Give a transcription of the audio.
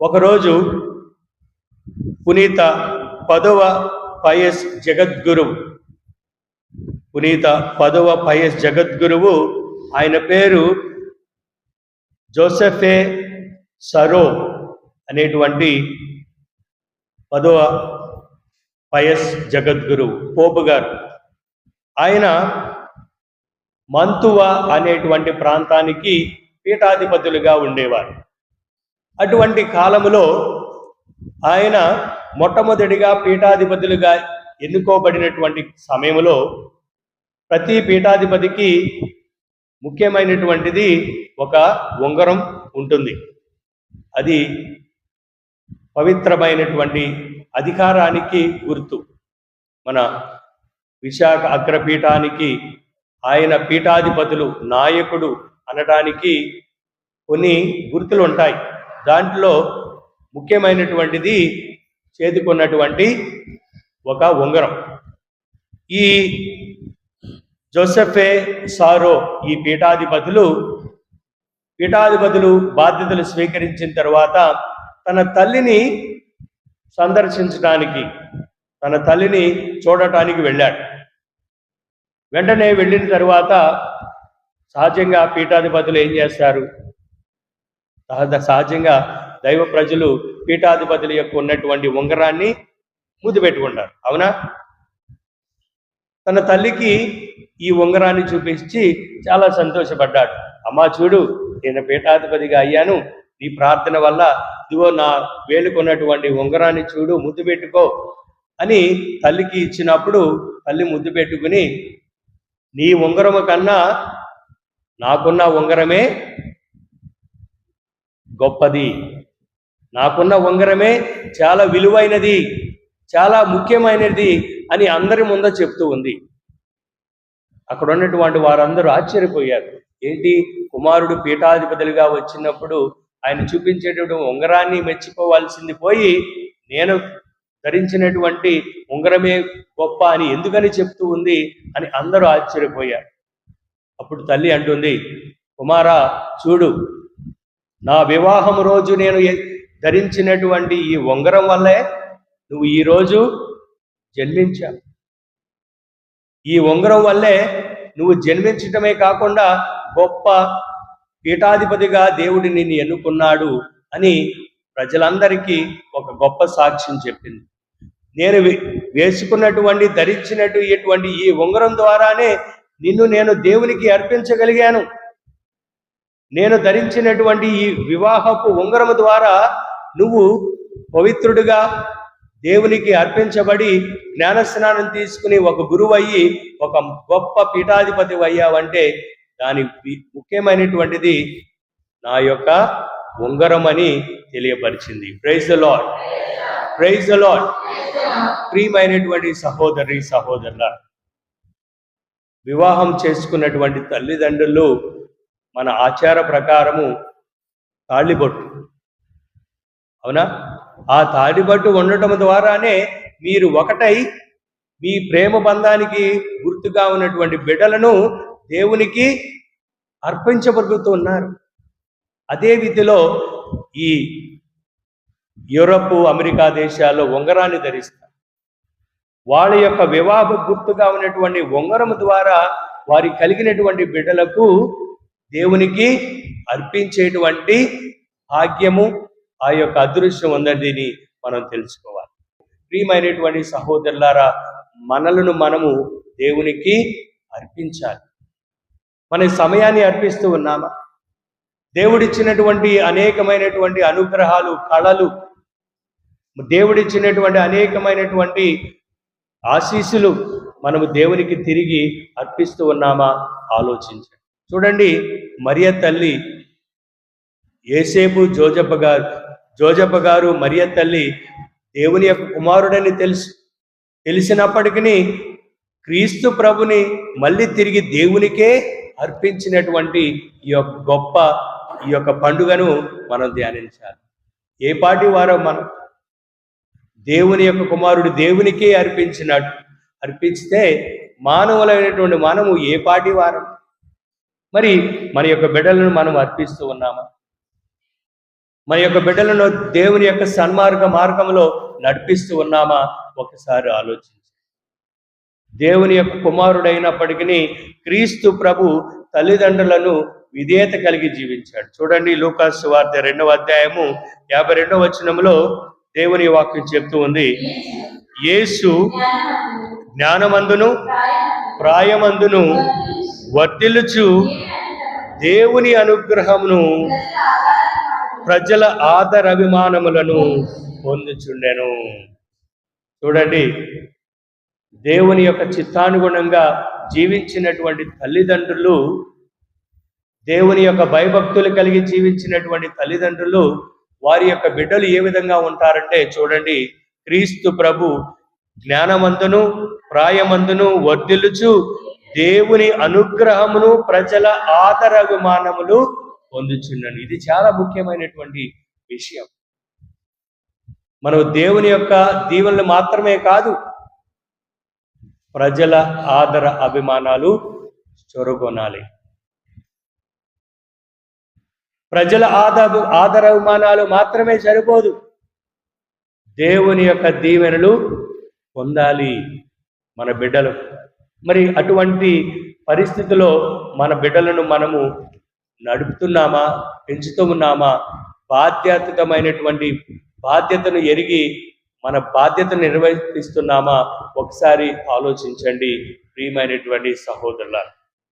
ఒకరోజు పునీత పదవ పయస్ జగద్గురువు పునీత పదవ పయస్ జగద్గురువు ఆయన పేరు జోసెఫే సరో అనేటువంటి పదవ పయస్ జగద్గురువు పోపు గారు. ఆయన మంతువ అనేటువంటి ప్రాంతానికి పీఠాధిపతులుగా ఉండేవారు. అటువంటి కాలములో ఆయన మొట్టమొదటిగా పీఠాధిపతులుగా ఎన్నుకోబడినటువంటి సమయంలో ప్రతి పీఠాధిపతికి ముఖ్యమైనటువంటిది ఒక ఉంగరం ఉంటుంది. అది పవిత్రమైనటువంటి అధికారానికి గుర్తు. మన విశాఖ అగ్రపీఠానికి ఆయన పీఠాధిపతులు నాయకుడు అనడానికి కొన్ని గుర్తులు ఉంటాయి. దాంట్లో ముఖ్యమైనటువంటిది చేతుకున్నటువంటి ఒక ఉంగరం. ఈ జోసెఫే సారో ఈ పీఠాధిపతులు బాధ్యతలు స్వీకరించిన తర్వాత తన తల్లిని సందర్శించడానికి, తన తల్లిని చూడటానికి వెళ్ళాడు. వెంటనే వెళ్ళిన తర్వాత సహజంగా పీఠాధిపతులు ఏం చేస్తారు? సహజంగా దైవ ప్రజలు పీఠాధిపతుల యొక్క ఉన్నటువంటి ఉంగరాన్ని ముద్దు పెట్టుకుంటారు, అవునా? తన తల్లికి ఈ ఉంగరాన్ని చూపించి చాలా సంతోషపడ్డాడు. అమ్మా చూడు, నేను పీఠాధిపతిగా అయ్యాను, నీ ప్రార్థన వల్ల ఇదిగో నా వేలుకున్నటువంటి ఉంగరాన్ని చూడు, ముద్దు పెట్టుకో అని తల్లికి ఇచ్చినప్పుడు తల్లి ముద్దు పెట్టుకుని, నీ ఉంగరము కన్నా నాకున్న ఉంగరమే గొప్పది, నాకున్న ఉంగరమే చాలా విలువైనది, చాలా ముఖ్యమైనది అని అందరి ముందు చెప్తూ ఉంది. అక్కడ ఉన్నటువంటి వారందరూ ఆశ్చర్యపోయారు. ఏంటి, కుమారుడు పీఠాధిపతులుగా వచ్చినప్పుడు ఆయన చూపించేటువంటి ఉంగరాన్ని మెచ్చుకోవాల్సింది పోయి నేను ధరించినటువంటి ఉంగరమే గొప్ప అని ఎందుకని చెప్తూ ఉంది అని అందరూ ఆశ్చర్యపోయారు. అప్పుడు తల్లి అంటుంది, కుమారా చూడు, నా వివాహం రోజు నేను ధరించినటువంటి ఈ ఉంగరం వల్లే నువ్వు ఈరోజు జన్మించావు. ఈ ఉంగరం వల్లే నువ్వు జన్మించటమే కాకుండా గొప్ప పీఠాధిపతిగా దేవుడు నిన్ను ఎన్నుకున్నాడు అని ప్రజలందరికీ ఒక గొప్ప సాక్ష్యం చెప్పింది. నేను వేసుకున్నటువంటి ధరించినటువంటి ఈ ఉంగరం ద్వారానే నిన్ను నేను దేవునికి అర్పించగలిగాను. నేను ధరించినటువంటి ఈ వివాహపు ఉంగరము ద్వారా నువ్వు పవిత్రుడిగా దేవునికి అర్పించబడి జ్ఞానస్నానం తీసుకుని ఒక గురువు అయ్యి ఒక గొప్ప పీఠాధిపతి అయ్యావంటే దాని ముఖ్యమైనటువంటిది నా యొక్క ఉంగరం అని తెలియపరిచింది. Praise the lord, praise the lord. ప్రియమైనటువంటి సహోదరి సహోదరుల, వివాహం చేసుకున్నటువంటి తల్లిదండ్రులు మన ఆచార ప్రకారము తాళిబొట్టు, అవునా? ఆ తాళిబొట్టు ఉండటం ద్వారానే మీరు ఒకటై మీ ప్రేమ బంధానికి గుర్తుగా ఉన్నటువంటి బిడ్డలను దేవునికి అర్పించబడుతున్నారు. అదే విధిలో ఈ యూరప్, అమెరికా దేశాల్లో ఉంగరాన్ని ధరిస్తారు. వాళ్ళ యొక్క వివాహ గుర్తుగా ఉన్నటువంటి ఉంగరం ద్వారా వారి కలిగినటువంటి బిడ్డలకు దేవునికి అర్పించేటువంటి భాగ్యము, ఆ యొక్క అదృశ్యం ఉందని మనం తెలుసుకోవాలి. ప్రియమైనటువంటి సహోదరులారా, మనలను మనము దేవునికి అర్పించాలి. మన సమయాన్ని అర్పిస్తూ ఉన్నామా? దేవుడిచ్చినటువంటి అనేకమైనటువంటి అనుగ్రహాలు, కళలు, దేవుడిచ్చినటువంటి అనేకమైనటువంటి ఆశీస్సులు మనము దేవునికి తిరిగి అర్పిస్తూ ఉన్నామా? ఆలోచించండి. చూడండి, మరియ తల్లి యేసేపు జోజప్ప గారు మరియ తల్లి దేవుని యొక్క కుమారుడని తెలిసినప్పటికీ క్రీస్తు ప్రభుని మళ్ళీ తిరిగి దేవునికే అర్పించినటువంటి ఈ యొక్క పండుగను మనం ధ్యానించాలి. ఏ పాటి వారో మనం దేవుని యొక్క కుమారుడు దేవునికే అర్పించితే మానవులైనటువంటి మనము ఏ పాటి వారం? మరి మన యొక్క బిడ్డలను మనం అర్పిస్తూ ఉన్నామా? మన యొక్క బిడ్డలను దేవుని యొక్క సన్మార్గ మార్గంలో నడిపిస్తూ ఉన్నామా? ఒకసారి ఆలోచించండి. దేవుని యొక్క కుమారుడైనప్పటికీ క్రీస్తు ప్రభు తల్లిదండ్రులను విధేయత కలిగి జీవించాడు. చూడండి, లూకాసు సువార్త 2వ అధ్యాయము 52వ వచనంలో దేవుని వాక్యం చెప్తూ ఉంది, యేసు జ్ఞానమందును ప్రాయమందును వర్ధిల్లుచు దేవుని అనుగ్రహమును ప్రజల ఆదరాభిమానములను పొందుచుండెను. చూడండి, దేవుని యొక్క చిత్తానుగుణంగా జీవించినటువంటి తల్లిదండ్రులు, దేవుని యొక్క భయభక్తులు కలిగి జీవించినటువంటి తల్లిదండ్రులు, వారి యొక్క బిడ్డలు ఏ విధంగా ఉంటారంటే చూడండి, క్రీస్తు ప్రభు జ్ఞానమందును ప్రాయమందును వర్ధిల్లుచు దేవుని అనుగ్రహమును ప్రజల ఆదరాభిమానములు పొందుచున్నాను. ఇది చాలా ముఖ్యమైనటువంటి విషయం. మనం దేవుని యొక్క దీవెనలు మాత్రమే కాదు, ప్రజల ఆదర అభిమానాలు చొరగొనాలి. ప్రజల ఆదర అభిమానాలు మాత్రమే సరిపోదు, దేవుని యొక్క దీవెనలు పొందాలి మన బిడ్డలు. మరి అటువంటి పరిస్థితిలో మన బిడ్డలను మనము నడుపుతున్నామా, పెంచుతూ ఉన్నామా? బాధ్యతమైనటువంటి బాధ్యతను ఎరిగి మన బాధ్యతను నిర్వర్తిస్తున్నామా? ఒకసారి ఆలోచించండి ప్రియమైనటువంటి సహోదరులారా.